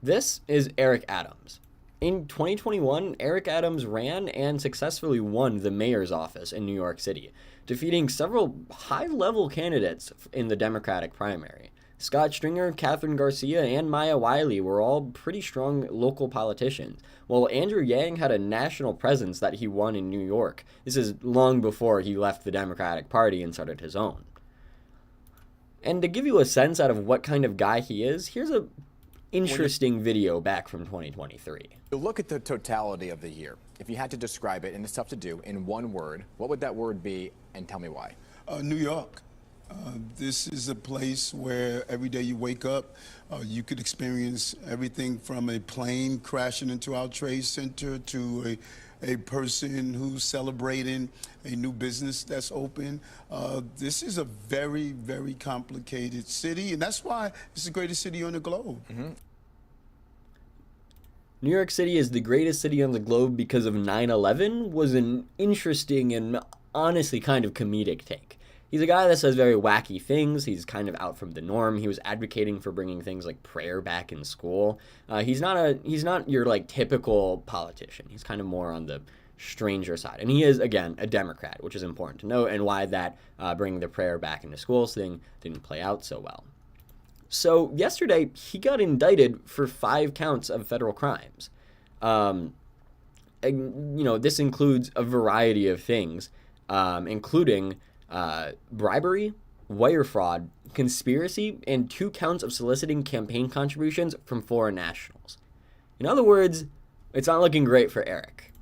This is Eric Adams. In 2021, Eric Adams ran and successfully won the mayor's office in New York City, defeating several high-level candidates in the Democratic primary. Scott Stringer, Catherine Garcia, and Maya Wiley were all pretty strong local politicians, while Andrew Yang had a national presence that he won in New York. This is long before he left the Democratic Party and started his own. And to give you a sense out of what kind of guy he is, here's a interesting video back from 2023. You look at the totality of the year. If you had to describe it, and it's tough to do, in one word, what would that word be, and tell me why? New York. This is a place where every day you wake up, you could experience everything from a plane crashing into our trade center to a person who's celebrating a new business that's open. This is a very, very complicated city, and that's why it's the greatest city on the globe. Mm-hmm. New York City is the greatest city on the globe because of 9/11 was an interesting and honestly kind of comedic take. He's a guy that says very wacky things. He's kind of out from the norm. He was advocating for bringing things like prayer back in school. He's not your like typical politician. He's kind of more on the stranger side. And he is, again, a Democrat, which is important to note, and why that bringing the prayer back into schools thing didn't play out so well. So yesterday, he got indicted for 5 counts of federal crimes. And, this includes a variety of things, including bribery, wire fraud, conspiracy, and 2 counts of soliciting campaign contributions from foreign nationals. In other words, it's not looking great for Eric.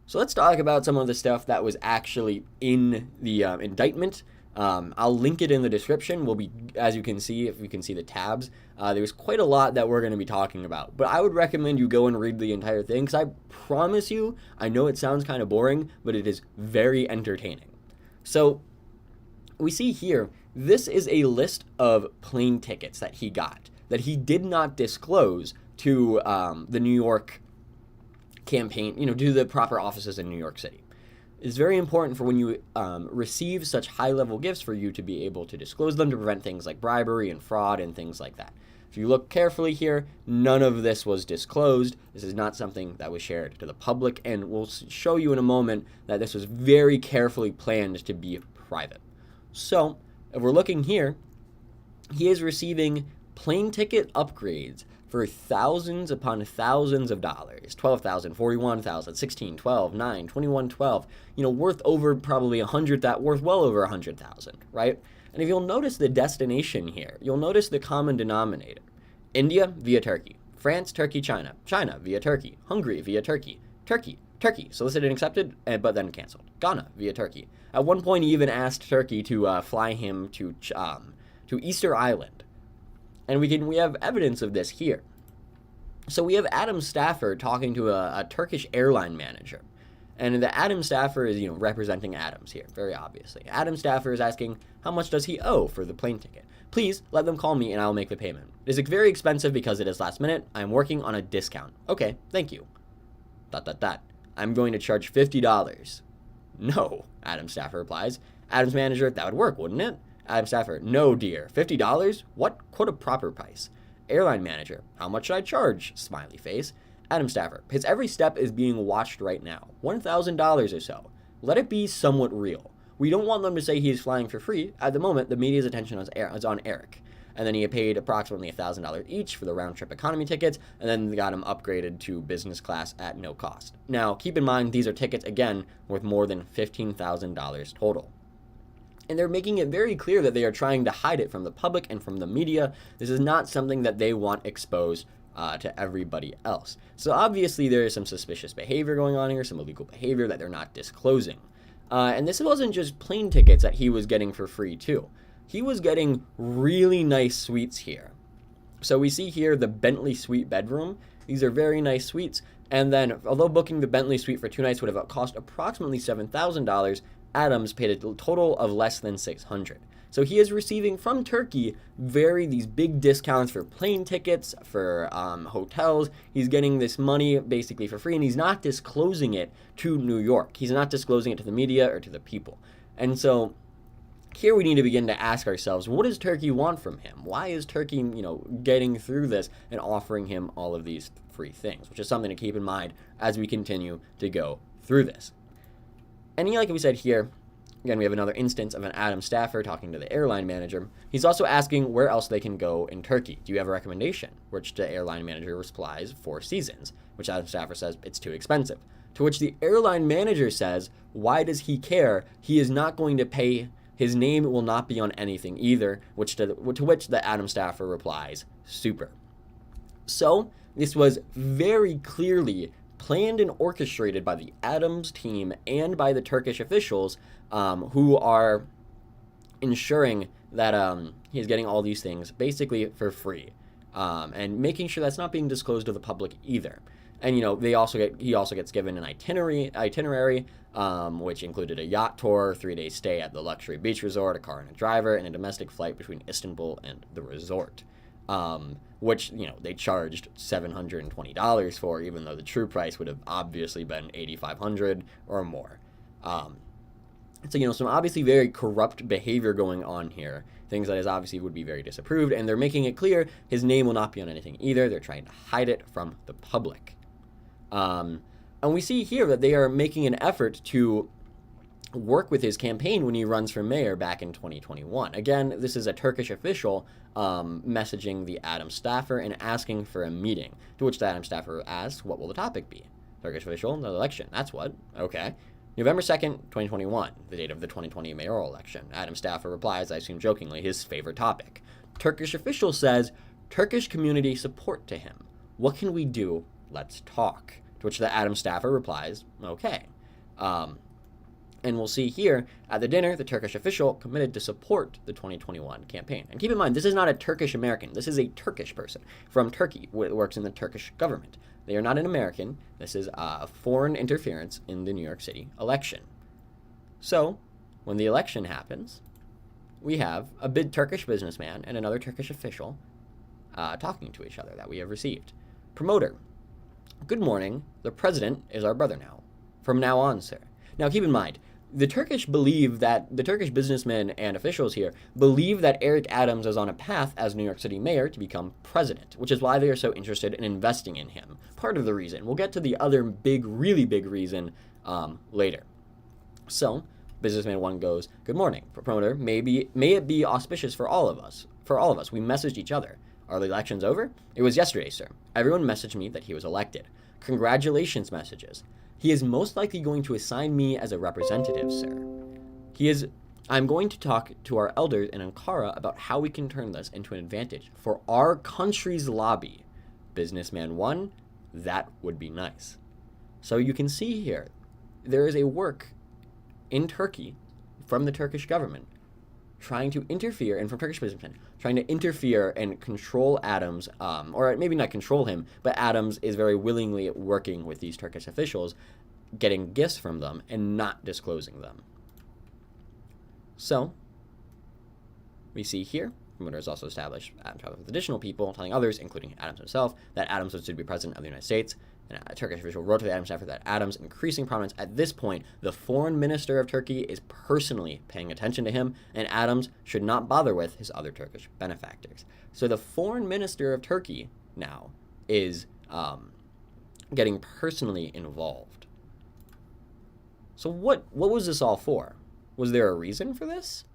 So let's talk about some of the stuff that was actually in the indictment. I'll link it in the description. We'll be, as you can see, if you can see the tabs, there's quite a lot that we're going to be talking about. But I would recommend you go and read the entire thing, because I promise you, I know it sounds kind of boring, but it is very entertaining. So we see here, this is a list of plane tickets that he got that he did not disclose to the New York campaign, to the proper offices in New York City. It's very important for when you receive such high-level gifts for you to be able to disclose them to prevent things like bribery and fraud and things like that. If you look carefully here, none of this was disclosed. This is not something that was shared to the public, and we'll show you in a moment that this was very carefully planned to be private. So, if we're looking here, he is receiving plane ticket upgrades for thousands upon thousands of dollars. 12,000, 41,000, 16, 12, 9, 21, 12, worth over probably 100, that worth well over 100,000, right? And if you'll notice the destination here, you'll notice the common denominator. India via Turkey, France, Turkey, China, China via Turkey, Hungary via Turkey, Turkey, Turkey, solicited and accepted, but then canceled. Ghana via Turkey. At one point, he even asked Turkey to fly him to Easter Island. And we have evidence of this here. So we have Adam Staffer talking to a Turkish airline manager. And the Adam Staffer is, representing Adams here, very obviously. Adam Staffer is asking, how much does he owe for the plane ticket? Please let them call me and I'll make the payment. It is very expensive because it is last minute. I'm working on a discount. Okay, thank you. ... I'm going to charge $50. No, Adam Staffer replies. Adam's manager, that would work, wouldn't it? Adam Staffer, no dear, $50? What? Quote a proper price. Airline manager, how much should I charge? Smiley face. Adam Staffer, his every step is being watched right now. $1,000 or so. Let it be somewhat real. We don't want them to say he is flying for free. At the moment, the media's attention is on Eric. And then he had paid approximately $1,000 each for the round-trip economy tickets, and then they got him upgraded to business class at no cost. Now, keep in mind, these are tickets, again, worth more than $15,000 total. And they're making it very clear that they are trying to hide it from the public and from the media. This is not something that they want exposed to everybody else. So obviously there is some suspicious behavior going on here, some illegal behavior that they're not disclosing. And this wasn't just plane tickets that he was getting for free too. He was getting really nice suites here. So we see here the Bentley suite bedroom. These are very nice suites. And then, although booking the Bentley suite for 2 nights would have cost approximately $7,000, Adams paid a total of less than $600. So he is receiving from Turkey these big discounts for plane tickets, for hotels. He's getting this money basically for free, and he's not disclosing it to New York. He's not disclosing it to the media or to the people. And so Here we need to begin to ask ourselves, what does Turkey want from him? Why is Turkey, getting through this and offering him all of these free things, which is something to keep in mind as we continue to go through this. And like we said here, again, we have another instance of an Adam staffer talking to the airline manager. He's also asking where else they can go in Turkey. Do you have a recommendation? Which the airline manager replies, 4 seasons, which Adam staffer says it's too expensive. To which the airline manager says, why does he care? He is not going to pay. His name will not be on anything either, to which the Adam staffer replies, super. So this was very clearly planned and orchestrated by the Adams team and by the Turkish officials who are ensuring that he's getting all these things basically for free and making sure that's not being disclosed to the public either. And he also gets given an itinerary which included a yacht tour, 3-day stay at the luxury beach resort, a car and a driver, and a domestic flight between Istanbul and the resort. Which, they charged $720 for, even though the true price would have obviously been $8,500 or more. So, some obviously very corrupt behavior going on here, things that is obviously would be very disapproved, and they're making it clear his name will not be on anything either. They're trying to hide it from the public. And we see here that they are making an effort to work with his campaign when he runs for mayor back in 2021. Again, this is a Turkish official messaging the Adam staffer and asking for a meeting, to which the Adam staffer asks, what will the topic be? Turkish official, the election. That's what. Okay. November 2nd, 2021, the date of the 2020 mayoral election. Adam staffer replies, I assume jokingly, his favorite topic. Turkish official says, Turkish community support to him. What can we do? Let's talk. To which the Adam staffer replies, okay. And we'll see here at the dinner, the Turkish official committed to support the 2021 campaign. And keep in mind, this is not a Turkish American. This is a Turkish person from Turkey who works in the Turkish government. They are not an American. This is a foreign interference in the New York City election. So, when the election happens, we have a big Turkish businessman and another Turkish official talking to each other that we have received. Promoter, good morning. The president is our brother now. From now on, sir. Now, keep in mind, the Turkish businessmen and officials here believe that Eric Adams is on a path as New York City mayor to become president, which is why they are so interested in investing in him. Part of the reason. We'll get to the other really big reason later. So, businessman 1 goes, good morning, promoter. May it be auspicious for all of us. We messaged each other. Are the elections over? It was yesterday, sir. Everyone messaged me that he was elected. Congratulations messages. He is most likely going to assign me as a representative, sir. I'm going to talk to our elders in Ankara about how we can turn this into an advantage for our country's lobby. Businessman 1, that would be nice. So you can see here, there is a work in Turkey from the Turkish government trying to interfere, and from Turkish businessmen, trying to interfere and control Adams, or maybe not control him, but Adams is very willingly working with these Turkish officials, getting gifts from them and not disclosing them. So, we see here, promoter has also established Adams with additional people, telling others, including Adams himself, that Adams was to be president of the United States. And a Turkish official wrote to the Adams staffer that Adams' increasing prominence at this point, the foreign minister of Turkey is personally paying attention to him, and Adams should not bother with his other Turkish benefactors. So the foreign minister of Turkey now is getting personally involved. So what was this all for? Was there a reason for this?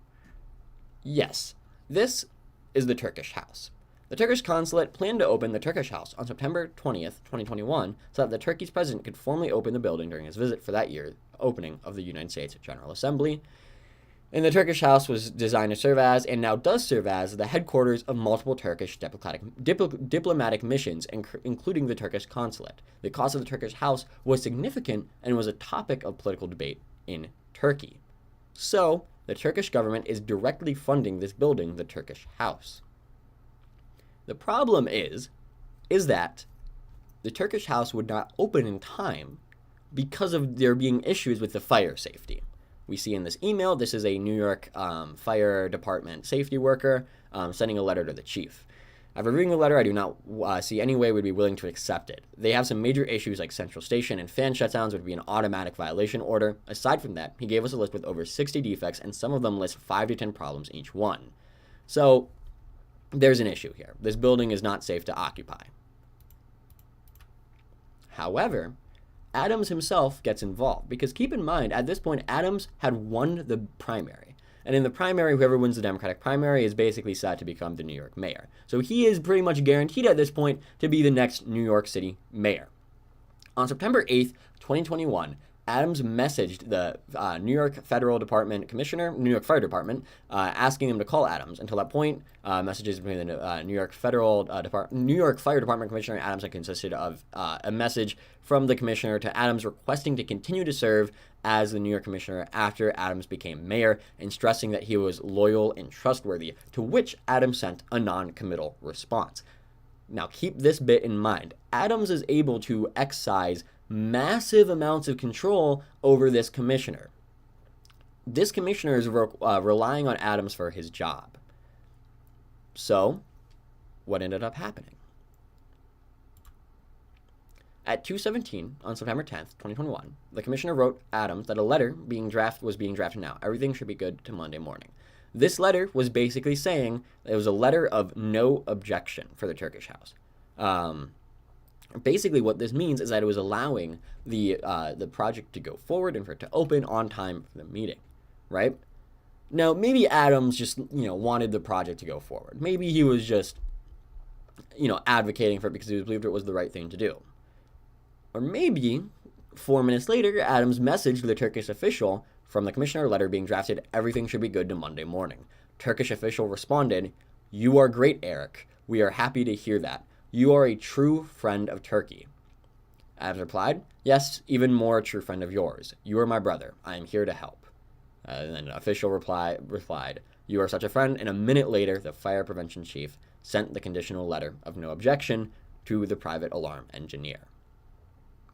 Yes. This is the Turkish house. The Turkish consulate planned to open the Turkish house on September 20th, 2021, so that the Turkey's president could formally open the building during his visit for that year's opening of the United States General Assembly. And the Turkish house was designed to serve as, and now does serve as, the headquarters of multiple Turkish diplomatic missions, including the Turkish consulate. The cost of the Turkish house was significant and was a topic of political debate in Turkey. So, the Turkish government is directly funding this building, the Turkish house. The problem is that the Turkish house would not open in time because of there being issues with the fire safety. We see in this email, this is a New York fire department safety worker sending a letter to the chief. After reading the letter, I do not see any way we'd be willing to accept it. They have some major issues like Central Station and fan shutdowns would be an automatic violation order. Aside from that, he gave us a list with over 60 defects, and some of them list 5 to 10 problems each one. So there's an issue here. This building is not safe to occupy. However, Adams himself gets involved, because keep in mind, at this point, Adams had won the primary. And in the primary, whoever wins the Democratic primary is basically set to become the New York mayor. So he is pretty much guaranteed at this point to be the next New York City mayor. On September 8th, 2021, Adams messaged the New York Federal Department Commissioner, New York Fire Department, asking them to call Adams. Until that point, messages between the New York New York Fire Department Commissioner and Adams had consisted of a message from the commissioner to Adams requesting to continue to serve as the New York commissioner after Adams became mayor, and stressing that he was loyal and trustworthy, to which Adams sent a non-committal response. Now keep this bit in mind. Adams is able to excise massive amounts of control over this commissioner. This commissioner is relying on Adams for his job. So, what ended up happening? At 2:17 on September 10th, 2021, the commissioner wrote Adams that a letter was being drafted now. Everything should be good to Monday morning. This letter was basically saying it was a letter of no objection for the Turkish House. Basically, what this means is that it was allowing the project to go forward and for it to open on time for the meeting, right? Now, maybe Adams just, wanted the project to go forward. Maybe he was just, advocating for it because he believed it was the right thing to do. Or maybe 4 minutes later, Adams messaged the Turkish official from the commissioner letter being drafted, everything should be good to Monday morning. Turkish official responded, "You are great, Eric. We are happy to hear that. You are a true friend of Turkey." Adams replied, "Yes, even more a true friend of yours. You are my brother. I am here to help." And then the official replied, "You are such a friend." And a minute later, the fire prevention chief sent the conditional letter of no objection to the private alarm engineer.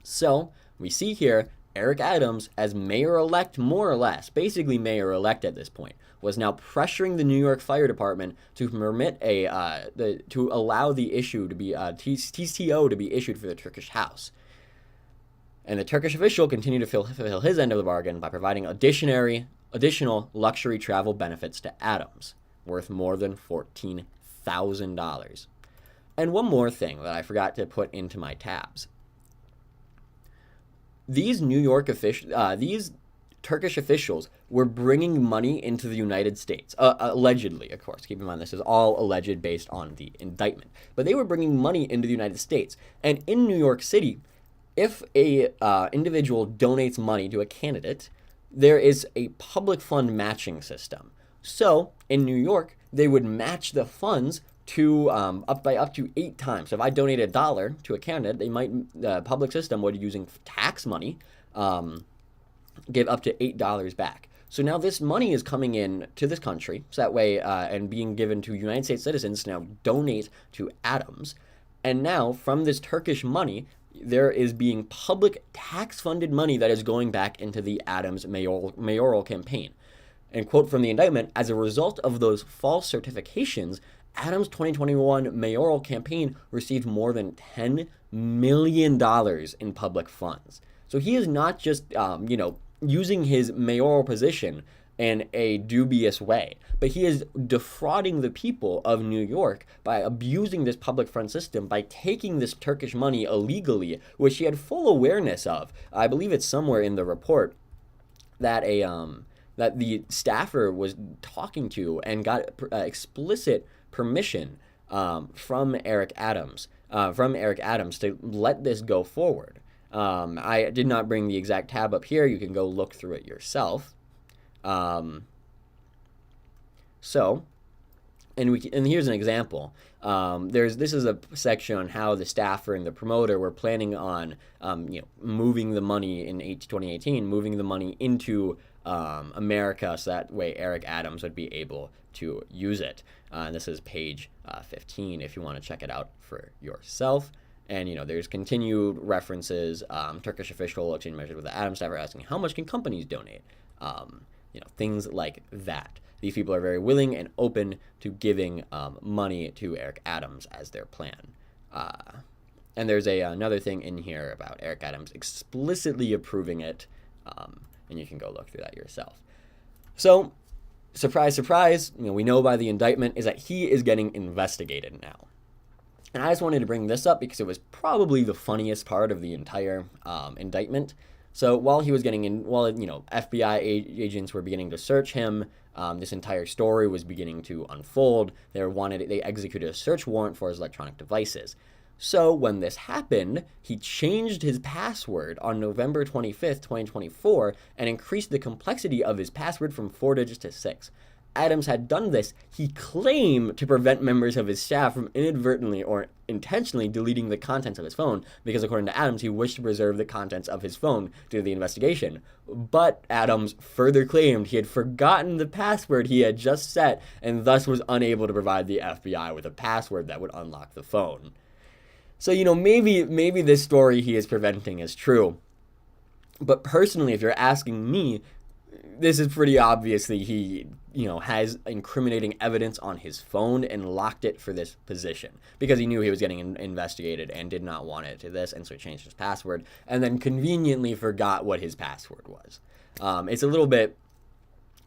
So we see here Eric Adams, as mayor-elect, more or less, basically mayor-elect at this point, was now pressuring the New York Fire Department to permit to allow the issue to be TCO to be issued for the Turkish House. And the Turkish official continued to fulfill his end of the bargain by providing additional luxury travel benefits to Adams, worth more than $14,000. And one more thing that I forgot to put into my tabs. These these Turkish officials were bringing money into the United States, allegedly, of course. Keep in mind, this is all alleged based on the indictment. But they were bringing money into the United States. And in New York City, if a individual donates money to a candidate, there is a public fund matching system. So in New York, they would match the funds to up to 8 times. So if I donate $1 to a candidate, the public system would, using tax money, give up to $8 back. So now this money is coming in to this country, so that way, and being given to United States citizens to now donate to Adams. And now from this Turkish money, there is being public tax-funded money that is going back into the Adams mayoral campaign. And quote from the indictment, "As a result of those false certifications, Adams' 2021 mayoral campaign received more than $10 million in public funds." So he is not just, using his mayoral position in a dubious way, but he is defrauding the people of New York by abusing this public fund system, by taking this Turkish money illegally, which he had full awareness of. I believe it's somewhere in the report that that the staffer was talking to and got explicit permission from Eric Adams to let this go forward. I did not bring the exact tab up here. You can go look through it yourself. And here's an example. This is a section on how the staffer and the promoter were planning on, moving the money in 2018, moving the money into America, so that way Eric Adams would be able to use it. And this is page 15 if you want to check it out for yourself. And, there's continued references, Turkish official exchange measures with the Adams staffer asking how much can companies donate, things like that. these people are very willing and open to giving money to Eric Adams as their plan. And there's another thing in here about Eric Adams explicitly approving it, and you can go look through that yourself. So, surprise, surprise, we know by the indictment is that he is getting investigated now. And I just wanted to bring this up because it was probably the funniest part of the entire indictment. So while he was getting in, while FBI agents were beginning to search him, this entire story was beginning to unfold. They executed a search warrant for his electronic devices. So when this happened, he changed his password on November 25th, 2024, and increased the complexity of his password from 4 digits to 6. Adams had done this, he claimed, to prevent members of his staff from inadvertently or intentionally deleting the contents of his phone, because according to Adams, he wished to preserve the contents of his phone due to the investigation. But Adams further claimed he had forgotten the password he had just set, and thus was unable to provide the FBI with a password that would unlock the phone. So, maybe this story he is preventing is true. But personally, if you're asking me, this is pretty obviously he, has incriminating evidence on his phone and locked it for this position because he knew he was getting investigated and did not want it to this, and so he changed his password and then conveniently forgot what his password was. It's a little bit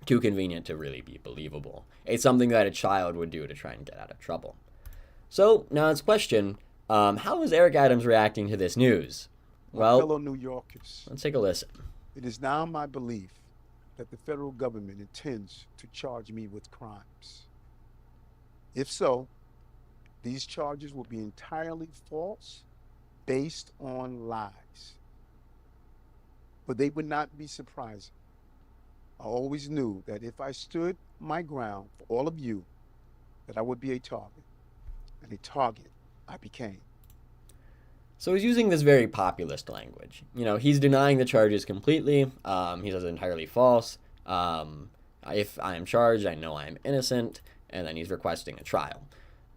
too convenient to really be believable. It's something that a child would do to try and get out of trouble. So now it's question, how is Eric Adams reacting to this news? Well, fellow New Yorkers, let's take a listen. it is now my belief that the federal government intends to charge me with crimes. If so, these charges will be entirely false, based on lies. But they would not be surprising. I always knew that if I stood my ground for all of you, that I would be a target. And a target I became. So he's using this very populist language. He's denying the charges completely. He says it's entirely false. If I am charged, I know I am innocent. And then he's requesting a trial.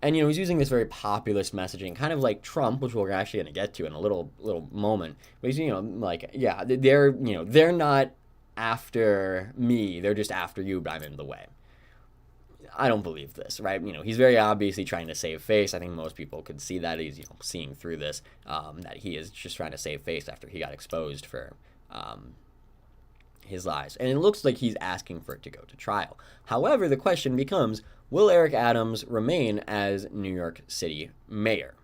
And, he's using this very populist messaging, kind of like Trump, which we're actually going to get to in a little moment. But he's, they're not after me. They're just after you, but I'm in the way. I don't believe this, right? He's very obviously trying to save face. I think most people could see that. He's, seeing through this, that he is just trying to save face after he got exposed for his lies. And it looks like he's asking for it to go to trial. However, the question becomes, will Eric Adams remain as New York City mayor?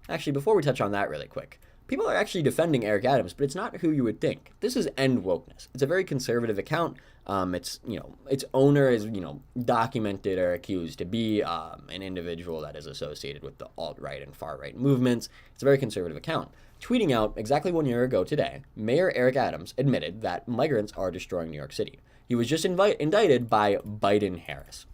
Actually, before we touch on that really quick, people are actually defending Eric Adams, but it's not who you would think. This is End Wokeness. It's a very conservative account. Its owner is, documented or accused to be an individual that is associated with the alt-right and far-right movements. It's a very conservative account. Tweeting out exactly 1 year ago today, Mayor Eric Adams admitted that migrants are destroying New York City. He was just indicted by Biden-Harris.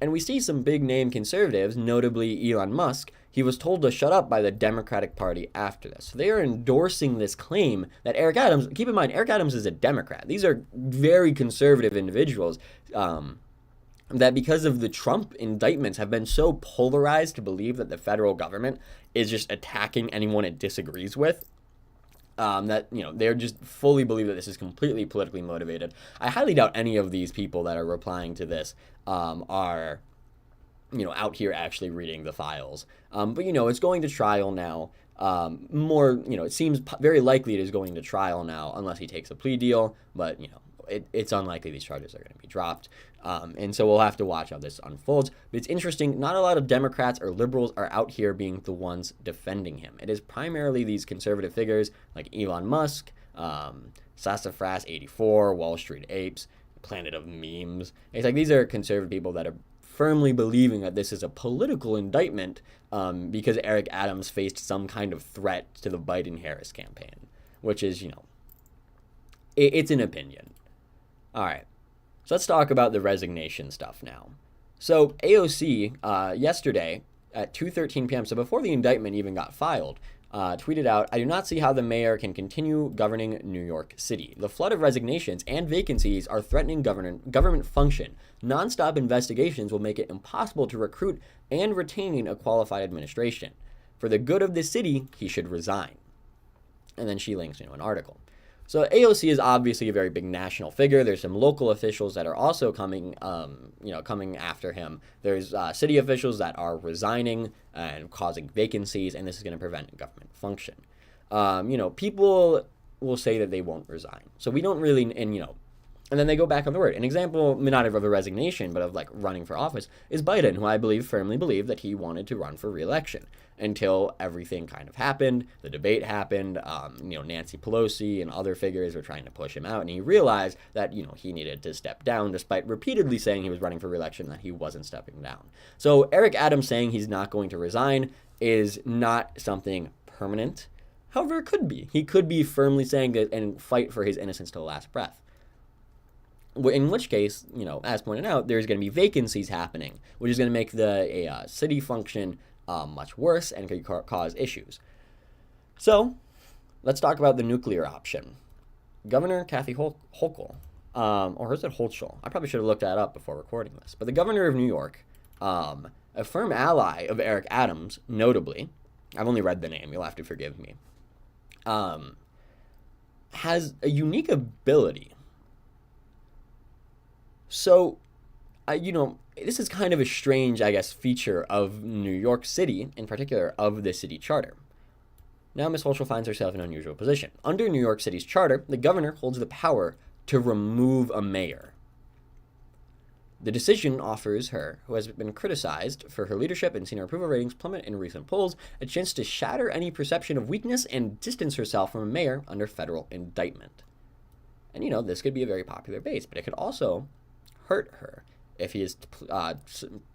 And we see some big-name conservatives, notably Elon Musk. He was told to shut up by the Democratic Party after this. So they are endorsing this claim that Eric Adams, keep in mind, Eric Adams is a Democrat. These are very conservative individuals that because of the Trump indictments have been so polarized to believe that the federal government is just attacking anyone it disagrees with. They're just fully believe that this is completely politically motivated. I highly doubt any of these people that are replying to this are out here actually reading the files. But it's going to trial now. It seems very likely it is going to trial now unless he takes a plea deal. But, it's unlikely these charges are going to be dropped. And so we'll have to watch how this unfolds. But it's interesting, not a lot of Democrats or liberals are out here being the ones defending him. It is primarily these conservative figures like Elon Musk, Sassafras 84, Wall Street Apes, Planet of Memes. It's like these are conservative people that are firmly believing that this is a political indictment because Eric Adams faced some kind of threat to the Biden-Harris campaign, which is, it's an opinion. All right, so let's talk about the resignation stuff now. So AOC yesterday at 2:13 p.m., so before the indictment even got filed, tweeted out, "I do not see how the mayor can continue governing New York City. The flood of resignations and vacancies are threatening government function. Nonstop investigations will make it impossible to recruit and retain a qualified administration. For the good of the city, he should resign." And then she links, an article. So AOC is obviously a very big national figure. There's some local officials that are also coming, coming after him. There's city officials that are resigning and causing vacancies, and this is going to prevent government function. People will say that they won't resign. So we don't really, and then they go back on the word. An example, not of a resignation, but of like running for office, is Biden, who I firmly believe that he wanted to run for re-election until everything kind of happened. The debate happened. Nancy Pelosi and other figures were trying to push him out, and he realized that he needed to step down, despite repeatedly saying he was running for re-election, that he wasn't stepping down. So Eric Adams saying he's not going to resign is not something permanent. However, it could be. He could be firmly saying that and fight for his innocence to the last breath. In which case, as pointed out, there's going to be vacancies happening, which is going to make the city function much worse and could cause issues. So, let's talk about the nuclear option. Governor Kathy Hochul, or is it Holtschul? I probably should have looked that up before recording this. But the governor of New York, a firm ally of Eric Adams, notably, I've only read the name, you'll have to forgive me, has a unique ability. So, this is kind of a strange, feature of New York City, in particular, of the city charter. Now, Ms. Holtschul finds herself in an unusual position. Under New York City's charter, the governor holds the power to remove a mayor. The decision offers her, who has been criticized for her leadership and seen her approval ratings plummet in recent polls, a chance to shatter any perception of weakness and distance herself from a mayor under federal indictment. And, this could be a very popular base, but it could also hurt her if he is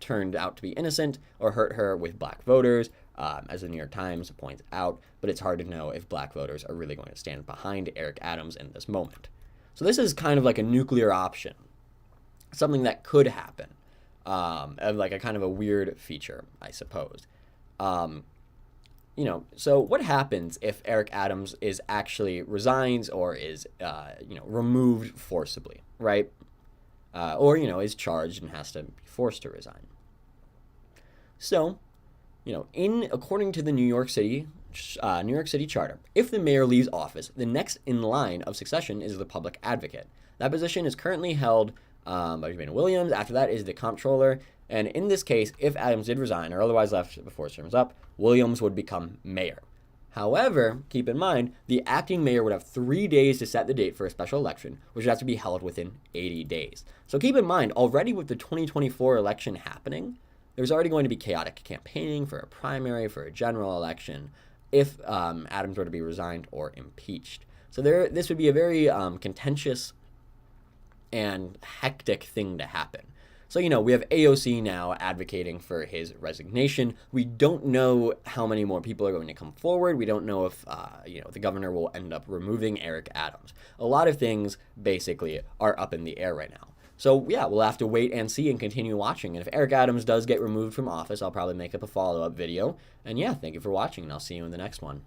turned out to be innocent, or hurt her with black voters, as the New York Times points out, but it's hard to know if black voters are really going to stand behind Eric Adams in this moment. So this is kind of like a nuclear option, something that could happen, like a kind of a weird feature, I suppose. So what happens if Eric Adams is actually resigns or is, removed forcibly, right? Or is charged and has to be forced to resign. So, according to the New York City charter, if the mayor leaves office, the next in line of succession is the public advocate. That position is currently held by Jimena Williams. After that is the comptroller. And in this case, if Adams did resign or otherwise left before his term is up, Williams would become mayor. However, keep in mind, the acting mayor would have 3 days to set the date for a special election, which would have to be held within 80 days. So keep in mind, already with the 2024 election happening, there's already going to be chaotic campaigning for a primary, for a general election, if Adams were to be resigned or impeached. So this would be a very contentious and hectic thing to happen. So, we have AOC now advocating for his resignation. We don't know how many more people are going to come forward. We don't know if, the governor will end up removing Eric Adams. A lot of things, basically, are up in the air right now. So, yeah, we'll have to wait and see and continue watching. And if Eric Adams does get removed from office, I'll probably make up a follow-up video. And, yeah, thank you for watching, and I'll see you in the next one.